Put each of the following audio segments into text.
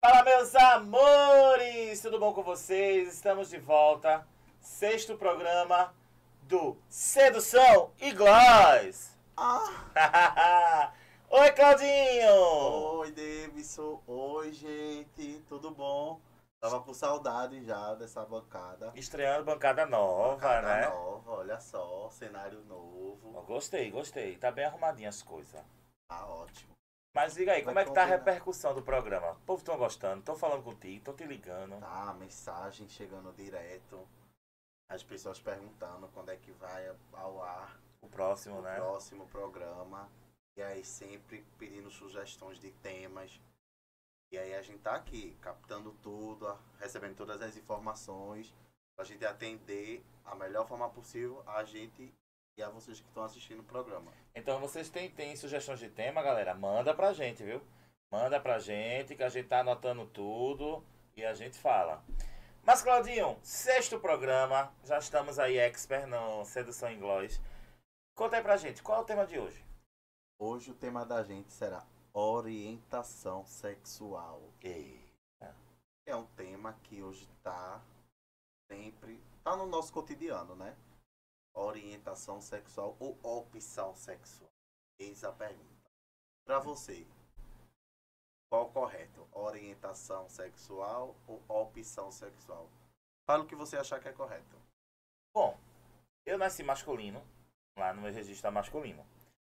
Fala, meus amores! Tudo bom com vocês? Estamos de volta. Sexto programa do Sedução e Gloss. Oi, Claudinho! Oi, Davidson. Oi, gente. Tudo bom? Tava com saudade já dessa bancada. Estreando bancada nova, Bancada né? nova, olha só, cenário novo. Gostei. Tá bem arrumadinha as coisas. Tá ótimo. Mas diga aí, Vai como é que tá a combinar. repercussão do programa? O povo tão gostando, tô falando contigo, tô te ligando. Tá, mensagem chegando direto. As pessoas perguntando quando é que vai ao ar O próximo, o né? próximo programa. E aí sempre pedindo sugestões de temas. E aí a gente tá aqui, captando tudo, recebendo todas as informações, pra gente atender a melhor forma possível a gente e a vocês que estão assistindo o programa. Então vocês têm sugestões de tema, galera? Manda pra gente, viu? Manda pra gente que a gente tá anotando tudo e a gente fala. Mas, Claudinho, sexto programa, já estamos aí expert no Sedução em Gloss. Conta aí pra gente, qual é o tema de hoje? Hoje o tema da gente será orientação sexual. Ei, É um tema que hoje tá no nosso cotidiano, né? Orientação sexual ou opção sexual. Eis a pergunta. Pra você, qual o correto? Orientação sexual ou opção sexual? Fala o que você achar que é correto. bom, eu nasci masculino, lá no meu registro tá masculino.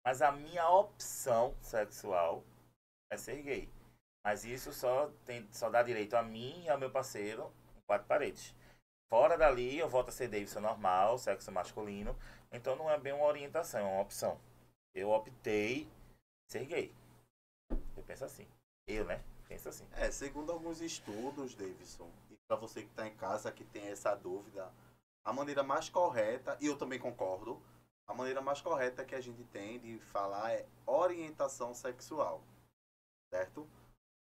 Mas a minha opção sexual é ser gay. Mas isso só dá direito a mim e ao meu parceiro em quatro paredes. Fora dali, eu volto a ser Davidson normal, sexo masculino. Então não é bem uma orientação, é uma opção. Eu optei ser gay. Eu penso assim. Eu, né? Penso assim. Segundo alguns estudos, Davidson, e para você que está em casa que tem essa dúvida, a maneira mais correta, e eu também concordo, a maneira mais correta que a gente tem de falar é orientação sexual, certo?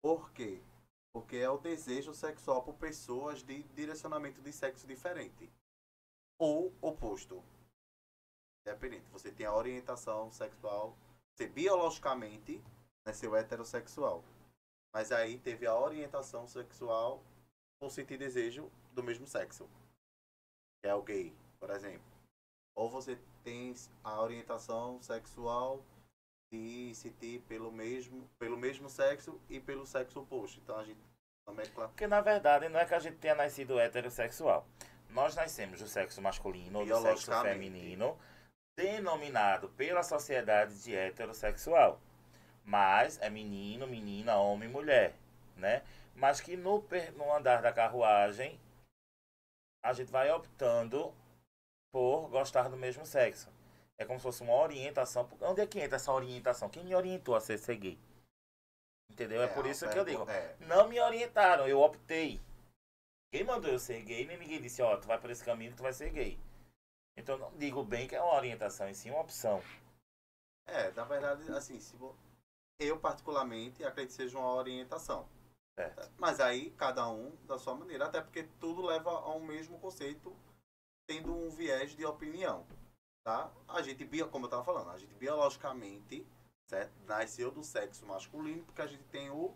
Por quê? Porque é o desejo sexual por pessoas de direcionamento de sexo diferente ou oposto. Independente, você tem a orientação sexual, você biologicamente nasceu heterossexual. Mas aí teve a orientação sexual por sentir desejo do mesmo sexo. Que é o gay, por exemplo. Ou você tem a orientação sexual de sentir pelo mesmo sexo e pelo sexo oposto. Então a gente também é claro. Porque na verdade não é que a gente tenha nascido heterossexual. Nós nascemos do sexo masculino ou do sexo Biologicamente. feminino, denominado pela sociedade de heterossexual. Mas é menino, menina, homem e mulher, né? Mas que no andar da carruagem a gente vai optando por gostar do mesmo sexo. É como se fosse uma orientação. Onde é que entra essa orientação? Quem me orientou a ser gay? Entendeu? É por isso que eu digo. Não me orientaram, eu optei. Quem mandou eu ser gay, nem ninguém disse, ó, tu vai por esse caminho que tu vai ser gay. Então eu não digo bem que é uma orientação, e sim uma opção. Na verdade, assim, eu particularmente acredito que seja uma orientação. Certo. Mas aí, cada um da sua maneira, até porque tudo leva ao mesmo conceito, tendo um viés de opinião, tá? A gente, como eu estava falando, a gente biologicamente, certo? Nasceu do sexo masculino, porque a gente tem o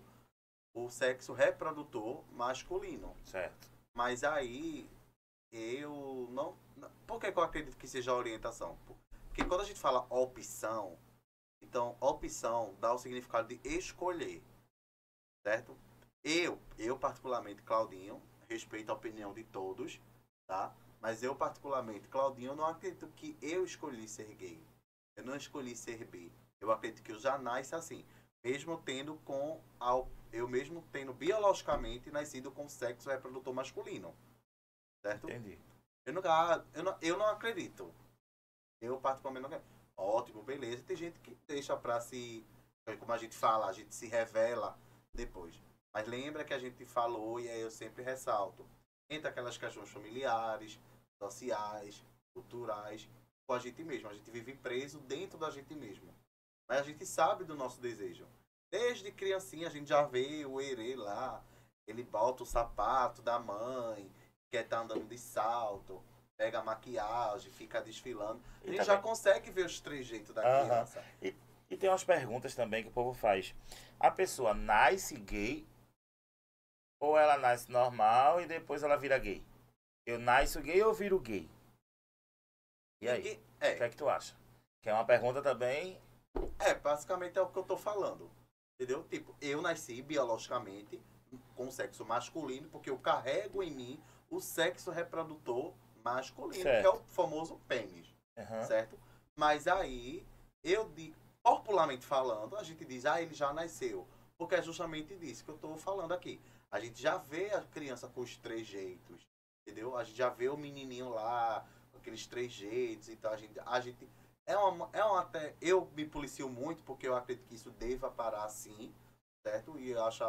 sexo reprodutor masculino. Certo. Mas aí, eu não... Por que eu acredito que seja orientação? Porque quando a gente fala opção, então, opção dá o significado de escolher, certo? Eu particularmente, Claudinho, respeito a opinião de todos, tá? Mas eu particularmente, Claudinho, não acredito que eu escolhi ser gay. Eu não escolhi ser bi. Eu acredito que eu já nasci assim, eu mesmo tendo biologicamente nascido com sexo reprodutor masculino, certo? Entendi. Eu não acredito. Eu particularmente não acredito. Ótimo, beleza. Tem gente que deixa pra se... Como a gente fala, a gente se revela depois. Mas lembra que a gente falou, e aí eu sempre ressalto, entre aquelas questões familiares, sociais, culturais, com a gente mesmo. A gente vive preso dentro da gente mesmo. Mas a gente sabe do nosso desejo. Desde criancinha a gente já vê o herê lá, ele bota o sapato da mãe, quer estar andando de salto, pega a maquiagem, fica desfilando. A gente já consegue ver os trejeitos da criança. E tem umas perguntas também que o povo faz. A pessoa nasce gay Ou ela nasce normal e depois ela vira gay? Eu nasço gay ou viro gay? E aí? Ninguém, O que é que tu acha? Que é uma pergunta também. basicamente é o que eu tô falando. Entendeu? Tipo, eu nasci biologicamente com sexo masculino porque eu carrego em mim o sexo reprodutor masculino, que é o Certo. famoso pênis, Aham. certo? Mas aí, popularmente falando, a gente diz, ele já nasceu. Porque é justamente disso que eu tô falando aqui. A gente já vê a criança com os três jeitos, entendeu? A gente já vê o menininho lá, com aqueles três jeitos, então a gente até, eu me policio muito porque eu acredito que isso deva parar assim, certo? E eu acho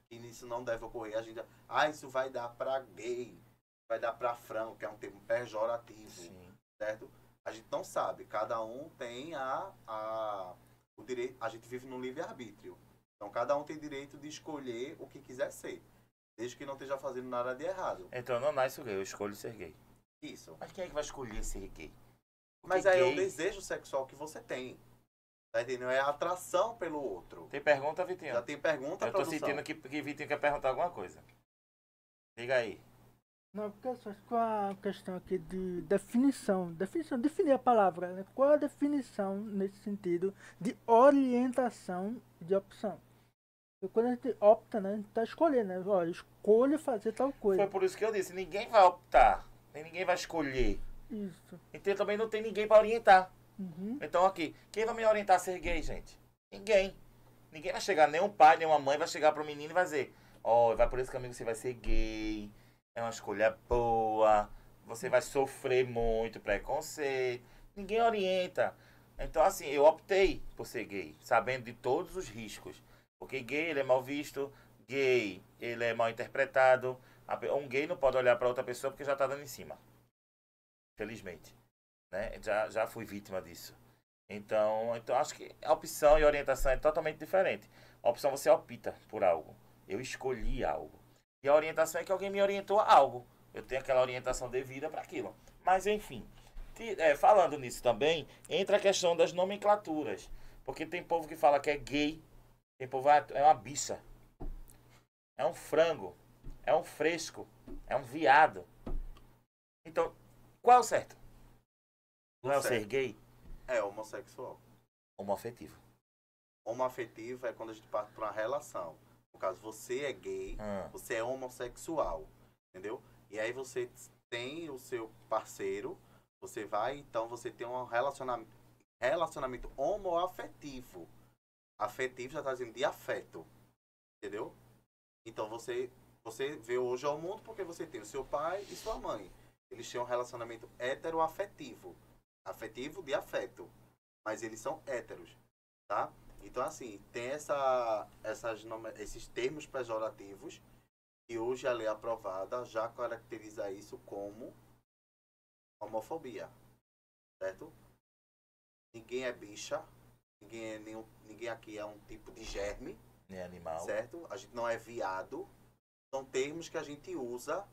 que isso não deve ocorrer. A gente, isso vai dar pra gay, vai dar pra frango, que é um termo pejorativo, Sim. certo? A gente não sabe, cada um tem o direito, a gente vive no livre-arbítrio. Então cada um tem direito de escolher o que quiser ser, desde que não esteja fazendo nada de errado. Então eu não nasço gay, eu escolho ser gay. Isso. Mas quem é que vai escolher ser gay? Porque Mas aí é o gay. desejo sexual que você tem. Tá entendendo? É a atração pelo outro. Tem pergunta, Vitinho? Já tem pergunta, Eu tô produção? sentindo que Vitinho quer perguntar alguma coisa. Diga aí. Não, porque só com a questão aqui de definição. Definir a palavra, né? Qual a definição nesse sentido de orientação de opção? Porque quando a gente opta, né? A gente tá escolhendo, né? Olha, escolho fazer tal coisa. Foi por isso que eu disse, ninguém vai optar, nem ninguém vai escolher. Isso. Então também não tem ninguém para orientar. Uhum. Então aqui, quem vai me orientar a ser gay, gente? Ninguém. Ninguém vai chegar, nem um pai, nem uma mãe vai chegar pro menino e vai dizer, vai por esse caminho, você vai ser gay, é uma escolha boa, você vai sofrer muito preconceito. Ninguém orienta. Então assim, eu optei por ser gay, sabendo de todos os riscos. Porque gay, ele é mal visto, gay, ele é mal interpretado. Um gay não pode olhar para outra pessoa porque já tá dando em cima. Felizmente. Né? Já fui vítima disso. Então acho que a opção e a orientação é totalmente diferente. A opção você opta por algo. Eu escolhi algo. E a orientação é que alguém me orientou a algo. Eu tenho aquela orientação devida para aquilo. Mas enfim, falando nisso também, entra a questão das nomenclaturas. Porque tem povo que fala que é gay, tem povo que é uma bicha, é um frango, é um fresco, é um viado. Então, qual é o certo? Não é o ser gay? É homossexual. Homoafetivo. Homoafetivo é quando a gente parte para uma relação. No caso, você é gay, você é homossexual, entendeu? E aí você tem o seu parceiro, então você tem um relacionamento homoafetivo. Afetivo já está dizendo de afeto, entendeu? Então você vê hoje ao mundo porque você tem o seu pai e sua mãe. Eles têm um relacionamento heteroafetivo. Afetivo de afeto. Mas eles são héteros, tá? Então, assim, tem esses termos pejorativos e hoje a lei aprovada já caracteriza isso como homofobia, certo? Ninguém é bicha, ninguém aqui é um tipo de germe, Nem animal. certo? A gente não é viado. São termos que a gente usa,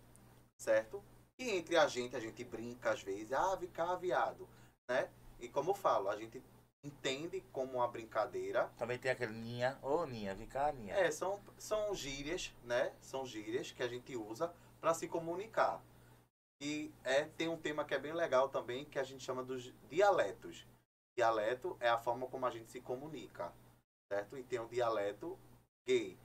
certo? E entre a gente brinca às vezes, vem cá, viado, né? E como eu falo, a gente entende como uma brincadeira. Também tem aquele ninha, ninha, vem cá, ninha. São gírias, né? São gírias que a gente usa para se comunicar. E tem um tema que é bem legal também, que a gente chama dos dialetos. Dialeto é a forma como a gente se comunica, certo? E tem o dialeto gay,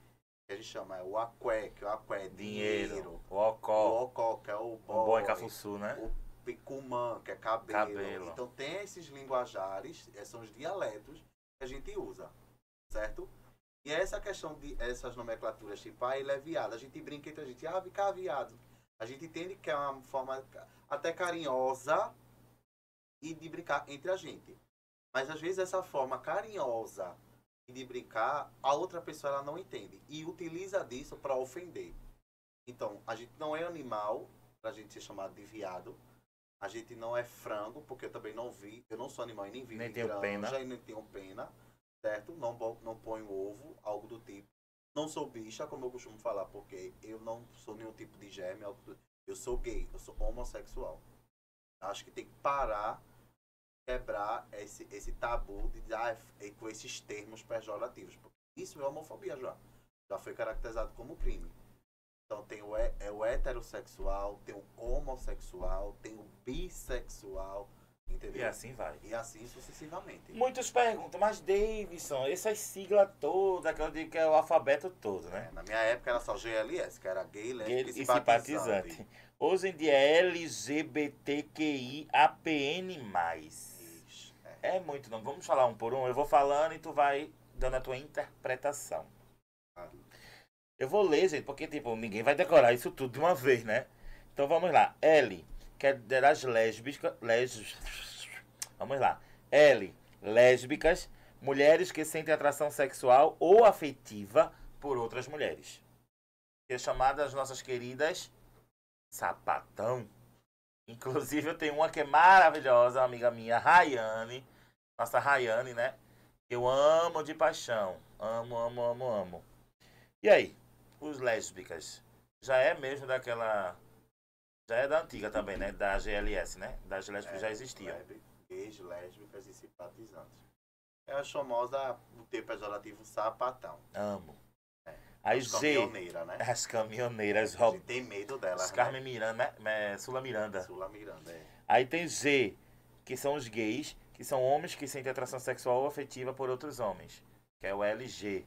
que a gente chama o aqué, que o aqué é dinheiro. O ocó. O ocó, que é o boy. O boi cafuçu, né? O picumã, que é cabelo. Então tem esses linguajares, são os dialetos que a gente usa, certo? E essa questão de essas nomenclaturas, tipo, ele é viado. A gente brinca entre a gente, vem cá, viado. A gente entende que é uma forma até carinhosa e de brincar entre a gente. Mas às vezes essa forma carinhosa de brincar, a outra pessoa ela não entende e utiliza disso para ofender. Então, a gente não é animal pra gente ser chamado de viado. A gente não é frango, porque eu também eu não sou animal e nem vivo Nem em tenho granja pena. e nem tenho pena, certo? Não ponho ovo, algo do tipo. Não sou bicha, como eu costumo falar, porque eu não sou nenhum tipo de germe, eu sou gay, eu sou homossexual. Acho que tem que parar, quebrar esse tabu de com esses termos pejorativos. Porque isso é homofobia já. Já foi caracterizado como crime. Então tem o heterossexual, tem o homossexual, tem o bissexual, entendeu? E assim vai. E assim sucessivamente. Muitos perguntam, mas Davidson, essas siglas todas, que eu digo que é o alfabeto todo, né? Na minha época era só GLS, que era gay, Gay lésbica e e simpatizante. simpatizante. Hoje em dia é LGBTQIAPN+. Ixi, É muito, não. Vamos falar um por um? Eu vou falando e tu vai dando a tua interpretação. Eu vou ler, gente, porque, tipo, ninguém vai decorar isso tudo de uma vez, né? Então vamos lá. L, que é das lésbicas. Vamos lá. L, lésbicas, mulheres que sentem atração sexual ou afetiva por outras mulheres. Que é chamada as nossas queridas sapatão. Inclusive eu tenho uma que é maravilhosa, uma amiga minha, Rayane. Nossa Rayane, né? Eu amo de paixão. Amo, amo, amo, amo. E aí? Os lésbicas. Já é mesmo daquela. Já é da antiga também, né? Da GLS, né? Das lésbicas já existiam. Gays, lésbicas e simpatizantes. É a famosa, o termo pejorativo sapatão. Amo. Aí As G. caminhoneiras, né? As caminhoneiras. A gente tem medo delas, Carmen Miranda, né? Sula Miranda. Sula Miranda, é. Aí tem Z, que são os gays, que são homens que sentem atração sexual ou afetiva por outros homens, que é o LG.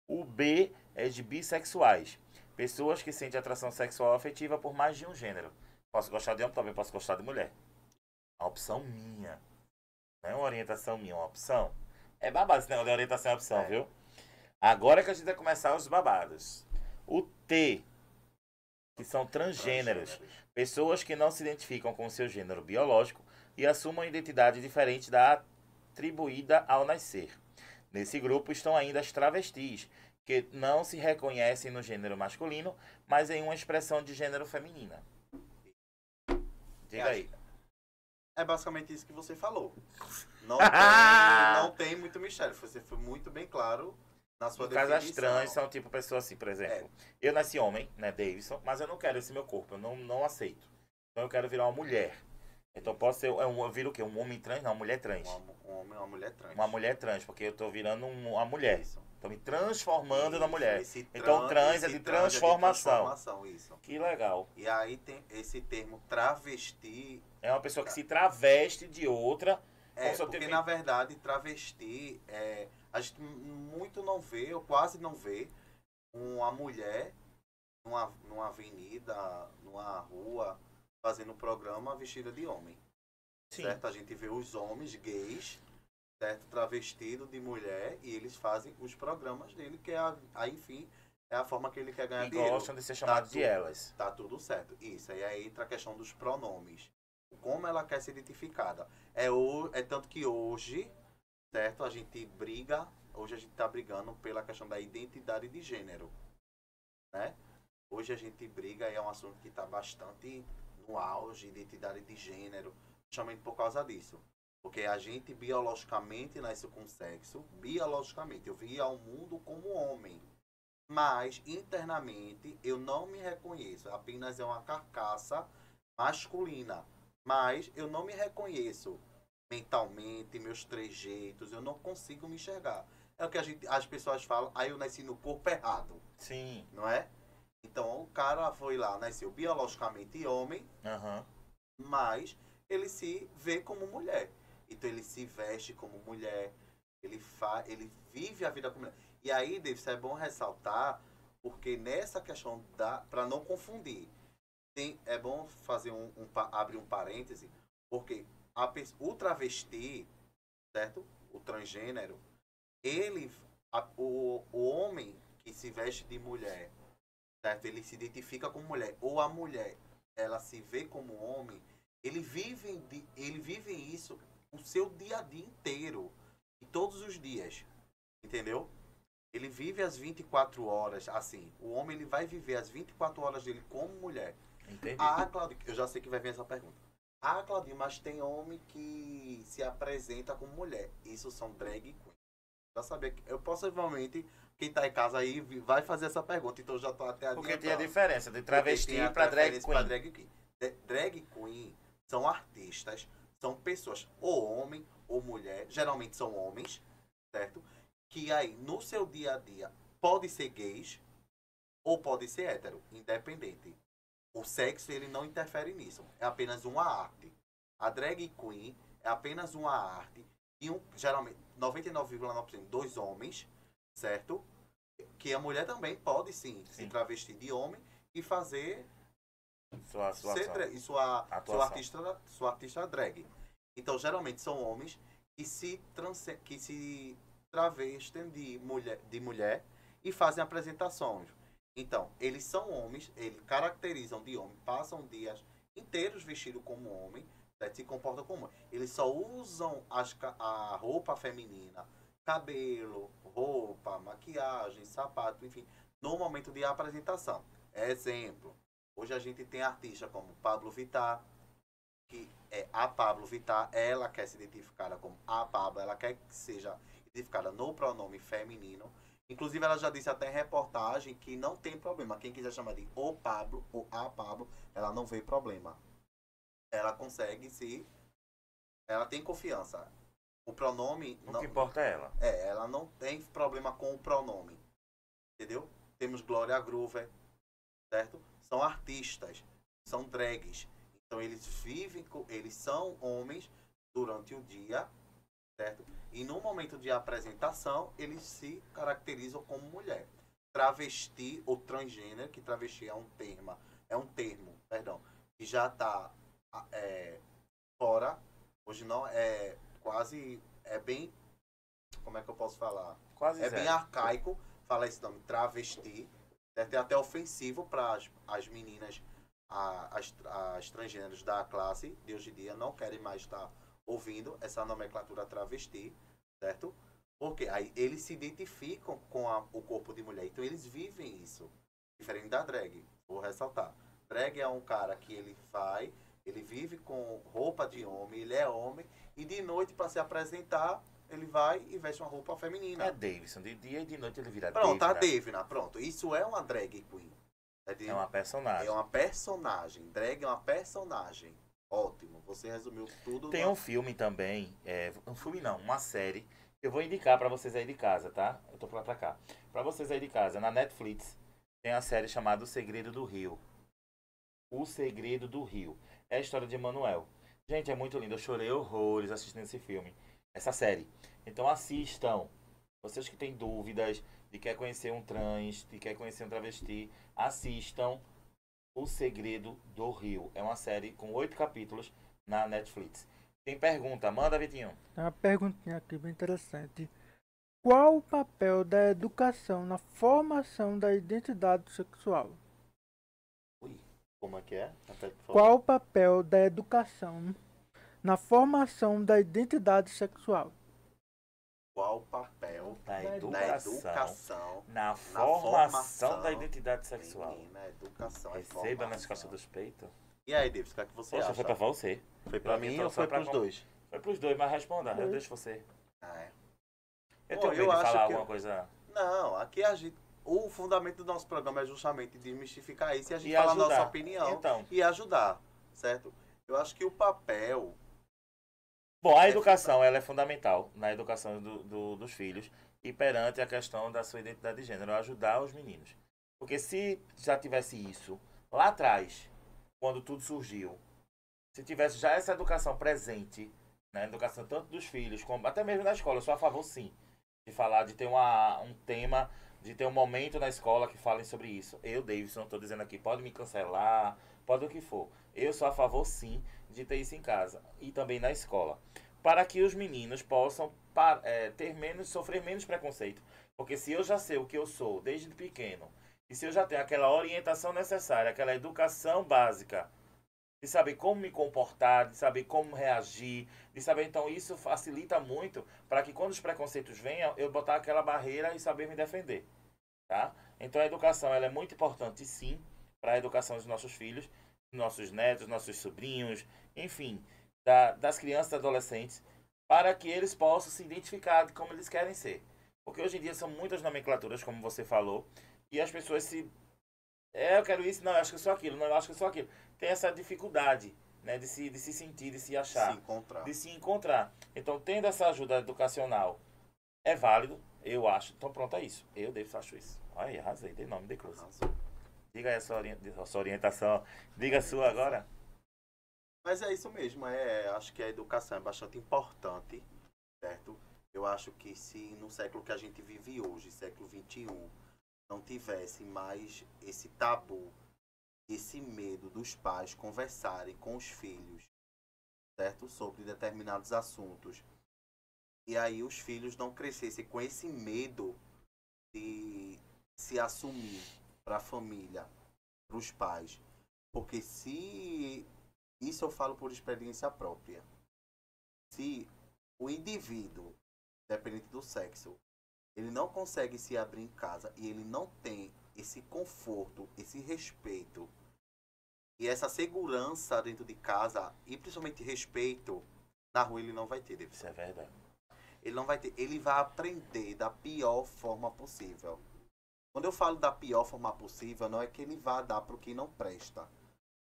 O B é de bissexuais, pessoas que sentem atração sexual ou afetiva por mais de um gênero. Posso gostar de homem, também posso gostar de mulher. A opção minha. Não é uma orientação minha, é uma opção. É babado esse negócio de orientação e opção, viu? Agora que a gente vai começar os babados. O T, que são transgêneros. Pessoas que não se identificam com o seu gênero biológico e assumem uma identidade diferente da atribuída ao nascer. Nesse grupo estão ainda as travestis, que não se reconhecem no gênero masculino, mas em uma expressão de gênero feminina. Diga aí. É basicamente isso que você falou. Não tem muito mistério. Você foi muito bem claro na sua No caso, as definição. trans são tipo pessoas assim, por exemplo. Eu nasci homem, né, Davidson, mas eu não quero esse meu corpo, eu não aceito. Então eu quero virar uma mulher. Então posso ser, eu viro o quê? Um homem trans? Não, uma mulher trans. Um homem, uma mulher trans. Uma mulher trans, porque eu tô virando uma mulher. Isso. Tô me transformando na mulher. Esse Então trans é de transformação. Isso. Que legal. E aí tem esse termo travesti. É uma pessoa que se traveste de outra. Porque na verdade travesti a gente muito não vê, ou quase não vê, uma mulher numa avenida, numa rua, fazendo programa vestida de homem. Sim. Certo? A gente vê os homens gays, certo? Travestido de mulher, e eles fazem os programas dele, que enfim, é a forma que ele quer ganhar dinheiro. E gostam de ser chamados de elas. Tá tudo certo. Isso, aí entra a questão dos pronomes. Como ela quer ser identificada. É tanto que hoje, certo? Hoje a gente tá brigando pela questão da identidade de gênero, né? Hoje a gente briga e é um assunto que está bastante no auge, identidade de gênero, justamente por causa disso. Porque a gente biologicamente nasce com sexo, biologicamente, eu vim ao mundo como homem. Mas internamente eu não me reconheço, apenas é uma carcaça masculina. Mas eu não me reconheço mentalmente, meus trejeitos, eu não consigo me enxergar. É o que as pessoas falam, aí eu nasci no corpo errado. Sim. Não é? Então o cara foi lá, nasceu biologicamente homem, mas ele se vê como mulher. Então ele se veste como mulher, ele vive a vida como mulher. E aí, David, é bom ressaltar, porque nessa questão para não confundir, é bom fazer abrir um parêntese, porque o travesti, certo? O transgênero, o homem que se veste de mulher, certo? Ele se identifica como mulher, ou a mulher, ela se vê como homem, ele vive isso o seu dia a dia inteiro, e todos os dias, entendeu? Ele vive as 24 horas, assim, o homem ele vai viver as 24 horas dele como mulher. Entendi. Claudio, eu já sei que vai vir essa pergunta. Claudinho, mas tem homem que se apresenta como mulher. Isso são drag queen. Já sabia que eu possivelmente, quem tá em casa aí vai fazer essa pergunta, então eu já tô até adiantando. Porque tem a diferença de travesti para drag queen. Drag queen são artistas, são pessoas, ou homem ou mulher, geralmente são homens, certo? Que aí no seu dia a dia pode ser gays, ou pode ser hétero, independente. O sexo, ele não interfere nisso. É apenas uma arte. A drag queen é apenas uma arte. E geralmente, 99,9% dos homens, certo? Que a mulher também pode, sim, se travestir de homem e fazer Sua sua artista drag. Então, geralmente, são homens que se travestem de mulher e fazem apresentações. Então, eles são homens, eles caracterizam de homem, passam dias inteiros vestidos como homem, certo? Se comportam como homem. Eles só usam a roupa feminina, cabelo, roupa, maquiagem, sapato, enfim, no momento de apresentação. Exemplo, hoje a gente tem artistas como Pablo Vittar, que é a Pablo Vittar, ela quer se identificar como a Pablo, ela quer que seja identificada no pronome feminino. Inclusive, ela já disse até em reportagem que não tem problema. Quem quiser chamar de o Pablo ou a Pablo, ela não vê problema. Ela consegue se... Ela tem confiança. O pronome... O que importa é ela. Ela não tem problema com o pronome. Entendeu? Temos Glória Groove, certo? São artistas, são drags. Então, eles são homens durante o dia, certo? E no momento de apresentação, eles se caracterizam como mulher. Travesti ou transgênero, que travesti é um termo, que já está fora. Hoje não é quase, é bem, como é que eu posso falar? Quase é zero. Bem arcaico falar esse nome, travesti. É até ofensivo para as meninas, as transgêneros da classe de hoje em dia não querem mais estar ouvindo essa nomenclatura travesti, certo? Porque aí eles se identificam com o corpo de mulher, então eles vivem isso. Diferente da drag, vou ressaltar. Drag é um cara que ele vive com roupa de homem, ele é homem, e de noite, para se apresentar, ele vai e veste uma roupa feminina. É Davidson, de dia e de noite ele vira Pronto, Davina. a Davina, pronto. Isso é uma drag queen. É uma personagem. É uma personagem. Drag é uma personagem. Ótimo, você resumiu tudo. Tem um filme também, um filme não, uma série, eu vou indicar pra vocês aí de casa, tá? Eu tô pra cá. Pra vocês aí de casa, na Netflix, tem a série chamada O Segredo do Rio. O Segredo do Rio. É a história de Emanuel. Gente, é muito lindo, eu chorei horrores assistindo esse filme, essa série. Então assistam. Vocês que têm dúvidas de quer conhecer um trans, de quer conhecer um travesti, assistam O Segredo do Rio. É uma série com 8 capítulos na Netflix. Tem pergunta? Manda, Vitinho. Tem uma perguntinha aqui bem interessante. Qual o papel da educação na formação da identidade sexual? Ui, como é que é? Qual o papel da educação na formação da identidade sexual? Qual o papel Da da educação na formação da formação identidade sexual. Menina, educação é Receba nas formação. costas dos peitos. E aí, Davis, o que é que você Poxa, acha? foi pra você. Foi pra mim ou foi pros dois? Foi pros dois, mas responda. Eu deixo você. Ah, é. Eu Bom, tenho medo eu de acho falar que- alguma coisa. Não, aqui a gente... O fundamento do nosso programa é justamente desmistificar isso e a gente E falar a ajudar. nossa opinião Então. e ajudar, certo? Eu acho que o papel... Bom, a educação ela é fundamental na educação dos filhos e perante a questão da sua identidade de gênero, ajudar os meninos. Porque se já tivesse isso lá atrás, quando tudo surgiu, se tivesse já essa educação presente, né, educação tanto dos filhos, como até mesmo na escola, eu sou a favor sim, de falar, de ter um tema, de ter um momento na escola que falem sobre isso. Eu, Davidson, não estou dizendo aqui, pode me cancelar, pode o que for. Eu sou a favor sim de ter isso em casa e também na escola, para que os meninos possam sofrer menos preconceito. Porque se eu já sei o que eu sou desde pequeno, e se eu já tenho aquela orientação necessária, aquela educação básica, de saber como me comportar, de saber como reagir, de saber, então isso facilita muito para que quando os preconceitos venham, eu botar aquela barreira e saber me defender, tá? Então a educação ela é muito importante sim para a educação dos nossos filhos, nossos netos, nossos sobrinhos, enfim, das crianças e adolescentes, para que eles possam se identificar de como eles querem ser. Porque hoje em dia são muitas nomenclaturas, como você falou, e as pessoas eu quero isso, não, eu acho que eu sou aquilo, não, eu acho que eu sou aquilo. Tem essa dificuldade, né, de se sentir, de se achar, Se encontrar. de se encontrar. Então, tendo essa ajuda educacional, é válido, Eu acho. Então pronto, é isso. Eu, Davis, acho isso. Olha aí, arrasei, dei nome, dei cruz. Diga aí a sua orientação. Diga a sua agora. Mas é isso mesmo, acho que a educação é bastante importante, certo? Eu acho que se no século que a gente vive hoje, século XXI, não tivesse mais esse tabu, esse medo dos pais conversarem com os filhos, certo? Sobre determinados assuntos. E aí os filhos não crescessem com esse medo de se assumir para a família, para os pais. Porque se... Isso eu falo por experiência própria. Se o indivíduo, independente do sexo, ele não consegue se abrir em casa e ele não tem esse conforto, esse respeito e essa segurança dentro de casa, e principalmente respeito, na rua ele não vai ter. Isso é verdade. Ele não vai ter. Ele vai aprender da pior forma possível. Quando eu falo da pior forma possível, não é que ele vá dar para o que não presta.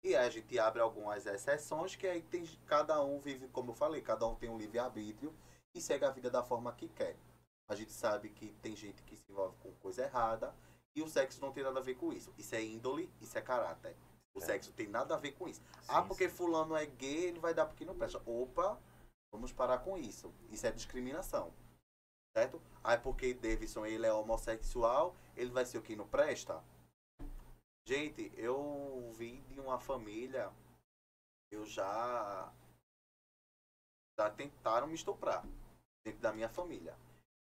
E aí a gente abre algumas exceções, que aí tem, cada um vive, como eu falei, cada um tem um livre-arbítrio e segue a vida da forma que quer. A gente sabe que tem gente que se envolve com coisa errada e o sexo não tem nada a ver com isso. Isso é índole, isso é caráter. O sexo tem nada a ver com isso. Sim, Porque sim. fulano é gay, ele vai dar porque não presta. Opa, vamos parar com isso. Isso é discriminação. Certo? Aí porque Davidson ele é homossexual, ele vai ser o que não presta? Gente, eu vi de uma família, eu já tentaram me estuprar dentro da minha família.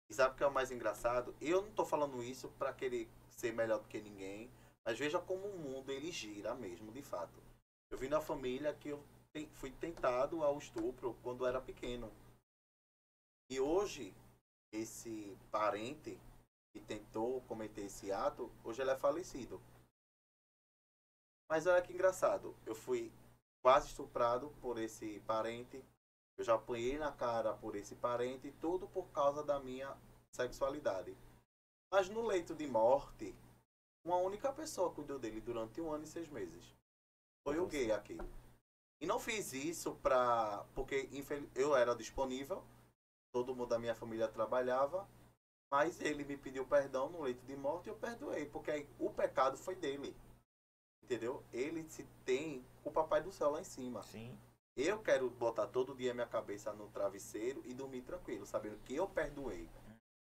E sabe o que é o mais engraçado? Eu não tô falando isso para querer ser melhor do que ninguém, mas veja como o mundo ele gira mesmo, de fato. Eu vim da família que eu fui tentado ao estupro quando era pequeno. E hoje, esse parente que tentou cometer esse ato, hoje ele é falecido. Mas olha que engraçado, eu fui quase estuprado por esse parente, eu já apanhei na cara por esse parente, tudo por causa da minha sexualidade. Mas no leito de morte, uma única pessoa cuidou dele durante 1 ano e 6 meses. Foi o gay aqui. E não fiz isso porque eu era disponível, todo mundo da minha família trabalhava, mas ele me pediu perdão no leito de morte e eu perdoei, porque o pecado foi dele. Entendeu? Ele se tem o papai do céu lá em cima. Sim. Eu quero botar todo dia minha cabeça no travesseiro e dormir tranquilo, sabendo que eu perdoei.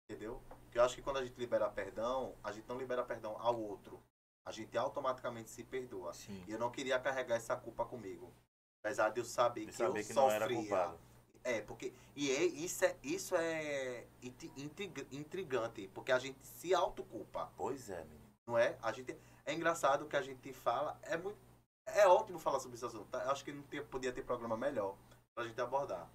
Entendeu? Porque eu acho que quando a gente libera perdão, a gente não libera perdão ao outro. A gente automaticamente se perdoa. Sim. E eu não queria carregar essa culpa comigo. Apesar de eu saber que eu que sofria. não era culpado. Porque... isso é intrigante, porque a gente se autoculpa. Pois é, menino. Não é? A gente... É engraçado que a gente fala, é ótimo falar sobre esse assunto. Tá? Eu acho que podia ter programa melhor pra gente abordar.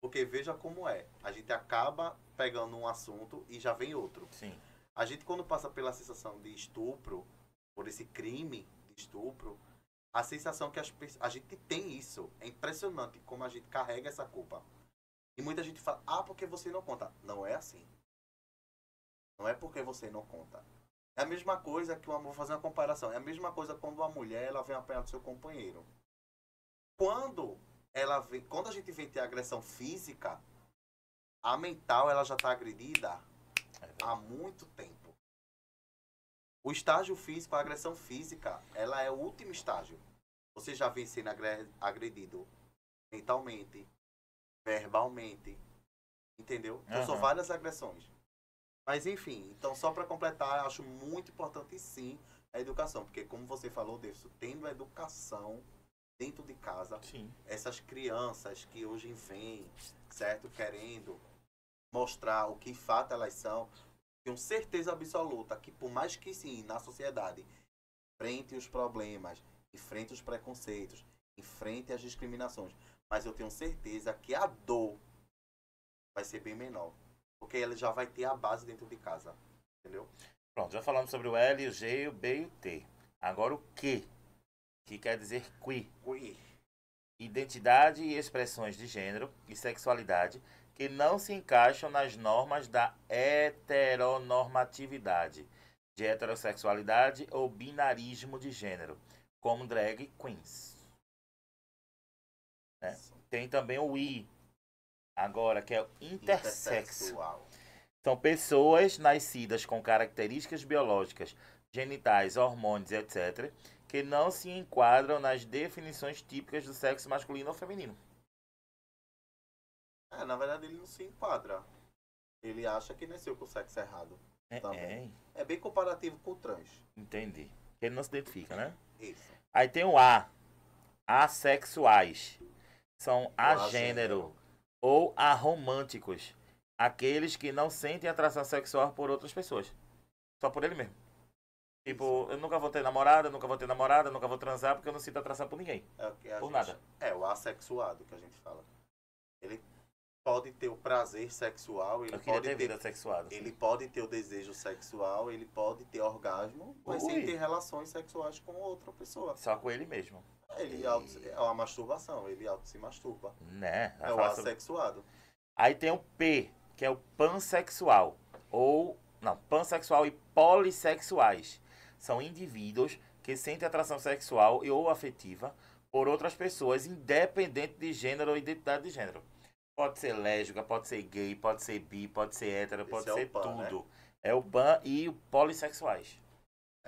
Porque veja como é. A gente acaba pegando um assunto e já vem outro. Sim. A gente quando passa pela sensação de estupro, por esse crime de estupro, a sensação que a gente tem isso. É impressionante como a gente carrega essa culpa. E muita gente fala, porque você não conta. Não é assim. Não é porque você não conta. É a mesma coisa que vou fazer uma comparação. É a mesma coisa quando uma mulher ela vem apanhar do seu companheiro. Quando a gente vem ter agressão física, a mental ela já está agredida há muito tempo. O estágio físico, a agressão física, ela é o último estágio. Você já vem sendo agredido mentalmente, verbalmente, entendeu? Então são várias agressões. Mas enfim, então só para completar, eu acho muito importante sim a educação, porque como você falou, Davidson, tendo a educação dentro de casa, sim, essas crianças que hoje vêm, certo, querendo mostrar o que de fato elas são, tenho certeza absoluta que por mais que sim, na sociedade, enfrente os problemas, enfrente os preconceitos, enfrente as discriminações, mas eu tenho certeza que a dor vai ser bem menor. Porque ele já vai ter a base dentro de casa. Entendeu? Pronto, já falamos sobre o L, o G, o B e o T. Agora o Q, que quer dizer qui. Identidade e expressões de gênero e sexualidade que não se encaixam nas normas da heteronormatividade, de heterossexualidade ou binarismo de gênero, como drag queens. Né? Tem também o I, agora, que é o intersexo. São pessoas nascidas com características biológicas, genitais, hormônios, etc., que não se enquadram nas definições típicas do sexo masculino ou feminino. Na verdade ele não se enquadra. Ele acha que nasceu com o sexo errado. Também. É bem comparativo com o trans. Entendi. Ele não se identifica, né? Isso. Aí tem o A. Assexuais. São agênero ou aromânticos. Aqueles que não sentem atração sexual por outras pessoas. Só por ele mesmo. Tipo, eu nunca vou ter namorada, nunca vou transar porque eu não sinto atração por ninguém. Por nada. É o assexuado que a gente fala. Ele pode ter o prazer sexual, ele pode ter vida sexuada. Ele pode ter o desejo sexual, ele pode ter orgasmo, mas sem ter relações sexuais com outra pessoa. Só com ele mesmo. É uma masturbação, ele auto se masturba. Né? É o assexuado. Aí tem o P, que é o pansexual. Pansexual e polissexuais. São indivíduos que sentem atração sexual ou afetiva por outras pessoas, independente de gênero ou identidade de gênero. Pode ser lésbica, pode ser gay, pode ser bi, pode ser hétero, pode ser tudo. Né? É o pan e o polissexuais.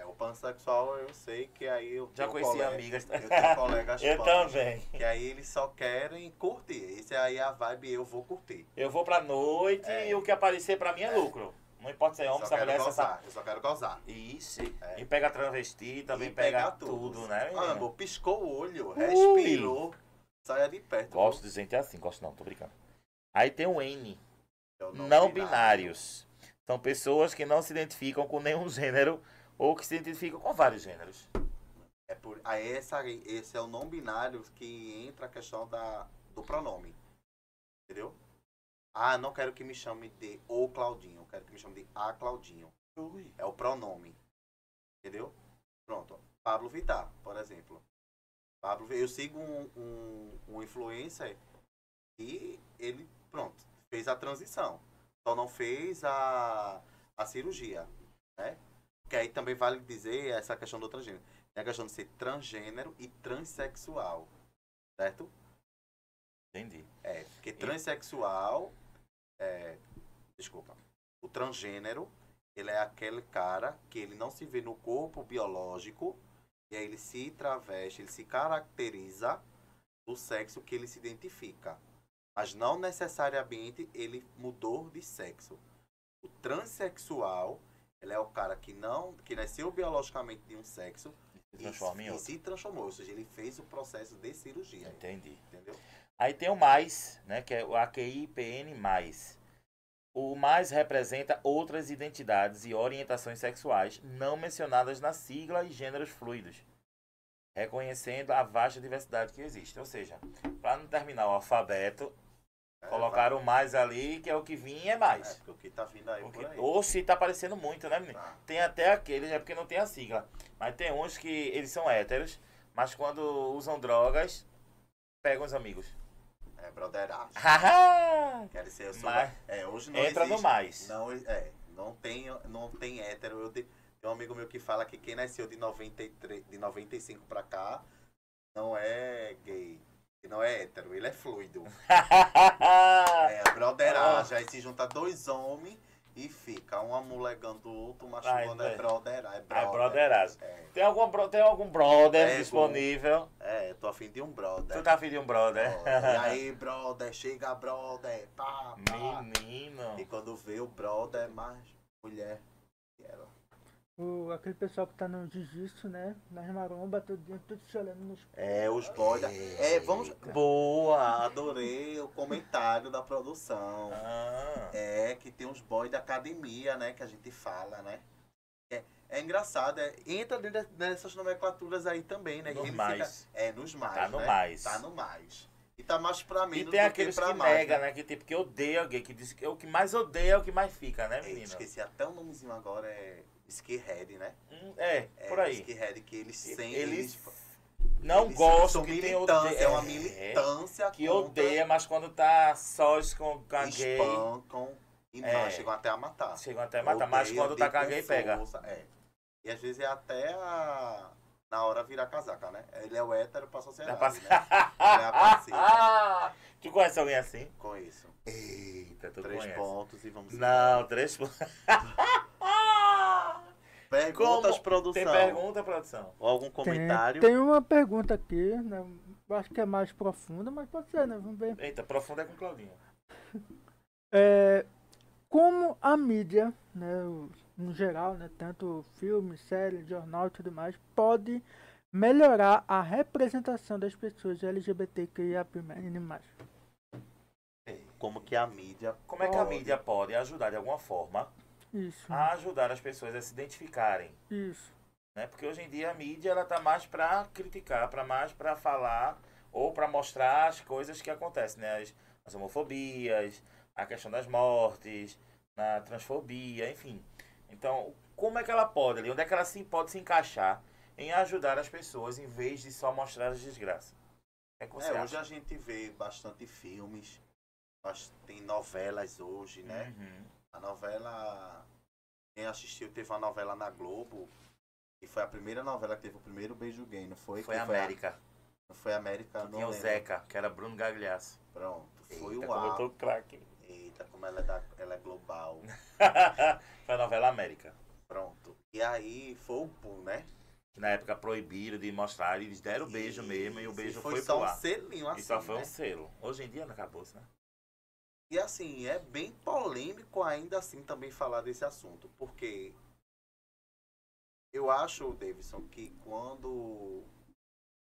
O pansexual eu sei que aí eu já conheci amigas. Eu tenho colegas eu também. Que aí eles só querem curtir. Esse aí é a vibe, eu vou curtir. Eu vou pra noite e o que aparecer pra mim é lucro. Não importa se é homem, se é mulher, eu só quero gozar. Isso. E pega travesti, também pega tudo, né? Amor, piscou o olho, respirou, saia de perto. Gosto de gente assim, gosto não, tô brincando. Aí tem o N. Não binários. São pessoas que não se identificam com nenhum gênero ou que se identificam com vários gêneros. Esse é o não binário que entra a questão do pronome. Entendeu? Não quero que me chame de o Claudinho. Quero que me chame de a Claudinho. É o pronome. Entendeu? Pronto. Pablo Vittar, por exemplo. Eu sigo um influencer e ele, pronto, fez a transição. Só não fez a cirurgia, né? Que aí também vale dizer essa questão do transgênero. Tem a questão de ser transgênero e transexual. Certo? Entendi. Porque transexual... Desculpa. O transgênero, ele é aquele cara que ele não se vê no corpo biológico e aí ele se traveste, ele se caracteriza do sexo que ele se identifica. Mas não necessariamente ele mudou de sexo. O transexual, ele é o cara que nasceu biologicamente de um sexo e se transformou. Ou seja, ele fez o processo de cirurgia. Entendi. Entendeu? Aí tem o mais, né, que é o AQIPN+. O mais representa outras identidades e orientações sexuais não mencionadas na sigla e gêneros fluidos, reconhecendo a vasta diversidade que existe. Ou seja, para não terminar o alfabeto, colocaram o mais ali, que é o que vinha é mais. Porque o que tá vindo aí por aí. Ou se tá aparecendo muito, né, menino? Tem até aqueles, porque não tem a sigla. Mas tem uns que eles são héteros, mas quando usam drogas, pegam os amigos. Broderagem. Quer dizer, hoje não entra existe, no mais. Não tem hétero. Tem um amigo meu que fala que quem nasceu de 95 pra cá não é gay. Não é hétero, ele é fluido. Broderagem. Aí se junta dois homens e fica um amulegando o outro, machucando, broderagem. É broderagem. Tem algum brother disponível? Tô afim de um brother. Tu tá afim de um brother? E aí, brother, chega brother, pá. Menino. E quando vê o brother é mais mulher que ela. Aquele pessoal que tá no jiu-jitsu, né? Nas marombas, tudo se olhando nos... Os boys vamos... Boa, adorei o comentário da produção. Que tem uns boys da academia, né? Que a gente fala, né? É engraçado, entra dentro dessas nomenclaturas aí também, né? Nos mais. Nos mais, tá no né? mais. Tá no mais. E tá mais pra mim do que pra mais. E tem aqueles que nega, né? Que tipo, que odeia alguém, que diz que o que mais odeia é o que mais fica, né, menino? Esqueci até o nomezinho agora, Skinhead, né? Por aí. Skinhead que eles sentem... Eles não gostam, que tem odeia. É uma militância que odeia, mas quando tá sós com a gay... Espancam e chegam até a matar. Mas quando tá com a gay, pega. E às vezes é até na hora virar casaca, né? Ele é o hétero pra sociedade, né? Ele é a passiva. Tu conhece alguém assim? Conheço. Eita. Eita, tu 3 conhece. pontos e vamos Não, 3 pontos. Perguntas, Como? produção. Tem pergunta, produção? Ou algum comentário? Tem uma pergunta aqui, né? Eu acho que é mais profunda, mas pode ser, né? Vamos ver. Eita, profunda é com Claudinho. Como a mídia, né, no geral, né, tanto filme, série, jornal e tudo mais, pode melhorar a representação das pessoas LGBTQIA+. Como que a mídia... Como é que a mídia pode ajudar de alguma forma Isso, a ajudar as pessoas a se identificarem? isso, Né? Porque hoje em dia a mídia ela tá mais para criticar, para mais para falar ou para mostrar as coisas que acontecem, né? As homofobias, a questão das mortes, na transfobia, enfim. Então, como é que ela pode ali? Onde é que ela pode se encaixar em ajudar as pessoas em vez de só mostrar as desgraças? O que é que você hoje acha? a gente vê bastante filmes, tem novelas hoje, né? Uhum. A novela... Quem assistiu, teve uma novela na Globo, e foi a primeira novela que teve o primeiro beijo gay, não foi? Foi Que a América. Não foi a América, Que não tinha o lembro. Zeca, que era Bruno Gagliasso. Pronto, foi Eita, o como eu A. tô craque. Eita, como ela é global. Foi a novela América. Pronto. E aí foi o boom, né? Que na época proibiram de mostrar, eles deram o beijo mesmo e o beijo foi só pro um ar. selinho assim, E só foi né? um selo. Hoje em dia não acabou, né? E assim, é bem polêmico ainda assim também falar desse assunto, porque eu acho, Davidson, que quando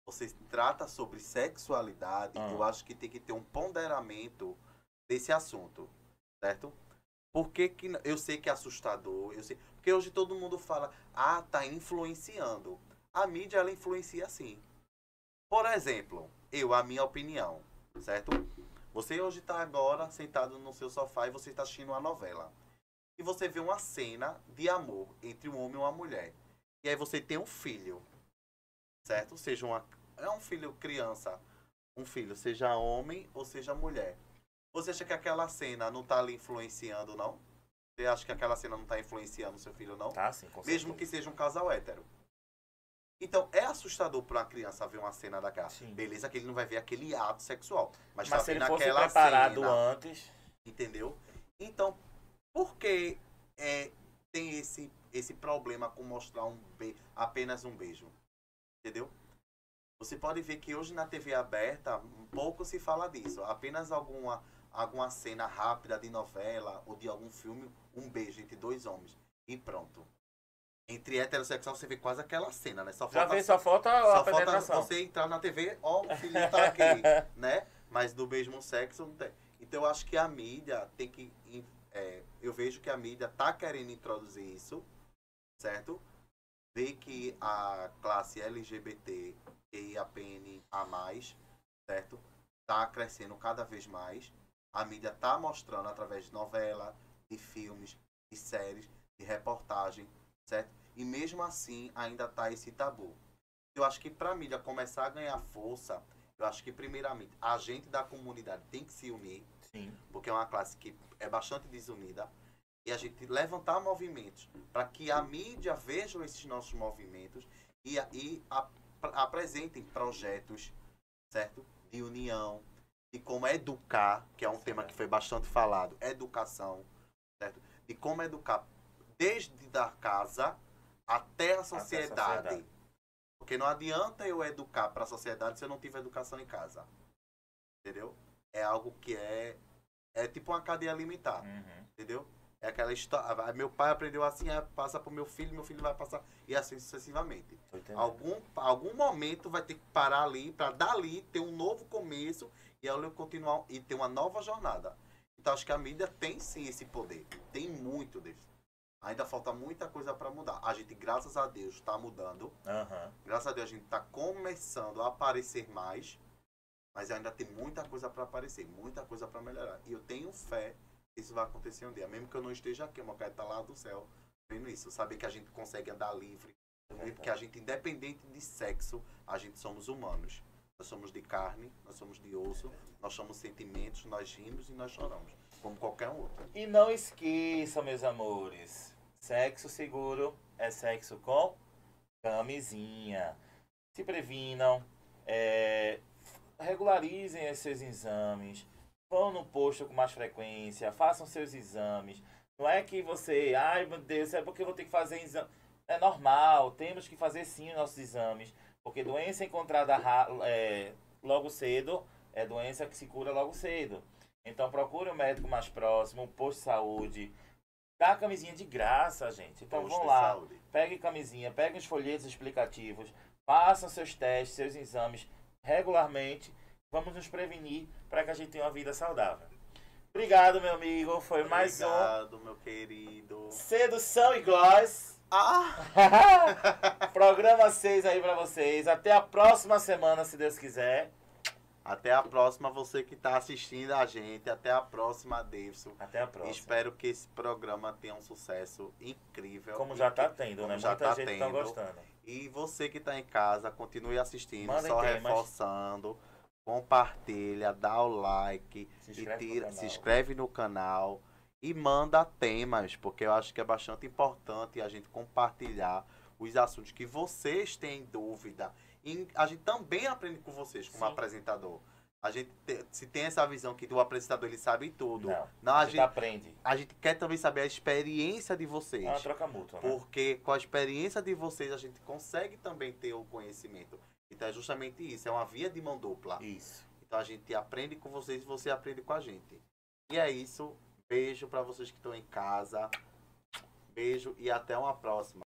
você trata sobre sexualidade, eu acho que tem que ter um ponderamento desse assunto, certo? Porque que eu sei que é assustador, eu sei, porque hoje todo mundo fala, tá influenciando. A mídia ela influencia sim. Por exemplo, a minha opinião, certo? Você hoje está agora sentado no seu sofá e você está assistindo uma novela. E você vê uma cena de amor entre um homem e uma mulher. E aí você tem um filho, certo? Seja é um filho criança, um filho, seja homem ou seja mulher. Você acha que aquela cena não está lhe influenciando, não? Você acha que aquela cena não está influenciando o seu filho, não? Tá, sim, com Mesmo certeza. que seja um casal hétero. Então, é assustador para uma criança ver uma cena daquela. Sim. Beleza que ele não vai ver aquele ato sexual. Mas Mas tá se ele vendo fosse aquela preparado cena, antes... entendeu? Então, por que tem esse problema com mostrar apenas um beijo? Entendeu? Você pode ver que hoje na TV aberta, pouco se fala disso. Apenas alguma cena rápida de novela ou de algum filme, um beijo entre 2 homens. E pronto. Entre heterossexual você vê quase aquela cena, né? Só falta a só falta penetração. você entrar na TV, o filho tá aqui, né? Mas do mesmo sexo não tem. Então eu acho que a mídia tem que... eu vejo que a mídia tá querendo introduzir isso, certo? Ver que a classe LGBT e a PNA+, certo? Tá crescendo cada vez mais. A mídia tá mostrando através de novela, de filmes, de séries, de reportagem, certo? E mesmo assim ainda tá esse tabu. Eu acho que para a mídia começar a ganhar força, eu acho que primeiramente a gente da comunidade tem que se unir. Sim. Porque é uma classe que é bastante desunida. E a gente levantar movimentos para que a mídia veja esses nossos movimentos e apresentem projetos, certo? De união, de como educar, que é um tema que foi bastante falado, educação, certo? De como educar desde da casa até a sociedade. Porque não adianta eu educar para a sociedade se eu não tiver educação em casa. Entendeu? É algo que é tipo uma cadeia alimentar. Entendeu? É aquela história. Meu pai aprendeu assim, passa pro meu filho vai passar. E assim sucessivamente. Algum momento vai ter que parar ali, para dali ter um novo começo e eu continuar e ter uma nova jornada. Então acho que a mídia tem sim esse poder. Tem muito disso. Ainda falta muita coisa para mudar. A gente, graças a Deus, está mudando. Graças a Deus, a gente está começando a aparecer mais. Mas ainda tem muita coisa para aparecer, muita coisa para melhorar. E eu tenho fé que isso vai acontecer um dia. Mesmo que eu não esteja aqui, o meu pai está lá do céu vendo isso. Saber que a gente consegue andar livre. Porque a gente, independente de sexo, a gente somos humanos. Nós somos de carne, nós somos de osso, nós somos sentimentos, nós rimos e nós choramos. Como qualquer um outro. E não esqueçam, meus amores, sexo seguro é sexo com camisinha. Se previnam, regularizem esses exames, vão no posto com mais frequência, façam seus exames. Não é que você, ai meu Deus, é porque eu vou ter que fazer exame. É normal, temos que fazer sim os nossos exames, porque doença encontrada logo cedo é doença que se cura logo cedo. Então procure o médico mais próximo, um posto de saúde. Dá a camisinha de graça, gente. Então Posto vão de lá, saúde. pegue camisinha, pegue os folhetos explicativos, façam seus testes, seus exames regularmente. Vamos nos prevenir para que a gente tenha uma vida saudável. Obrigado, meu amigo. Foi mais um Obrigado, meu querido. Sedução e Gloss. Ah! Programa 6 aí pra vocês. Até a próxima semana, se Deus quiser. Até a próxima, você que está assistindo a gente. Até a próxima, Davidson. Até a próxima. Espero que esse programa tenha um sucesso incrível. Como já tá tendo, como né? já Muita tá gente tá tendo. gostando. E você que está em casa, continue assistindo, Mandem só temas. reforçando. Compartilha, dá o like, se inscreve no canal e manda temas, porque eu acho que é bastante importante a gente compartilhar os assuntos que vocês têm dúvida. E a gente também aprende com vocês, como Sim. apresentador. A gente se tem essa visão que o apresentador ele sabe tudo. Não, a gente a aprende. gente quer também saber a experiência de vocês. É uma troca mútua, né? Porque com a experiência de vocês a gente consegue também ter o conhecimento. Então é justamente isso, é uma via de mão dupla. Isso. Então a gente aprende com vocês e você aprende com a gente. E é isso. Beijo para vocês que estão em casa. Beijo e até uma próxima.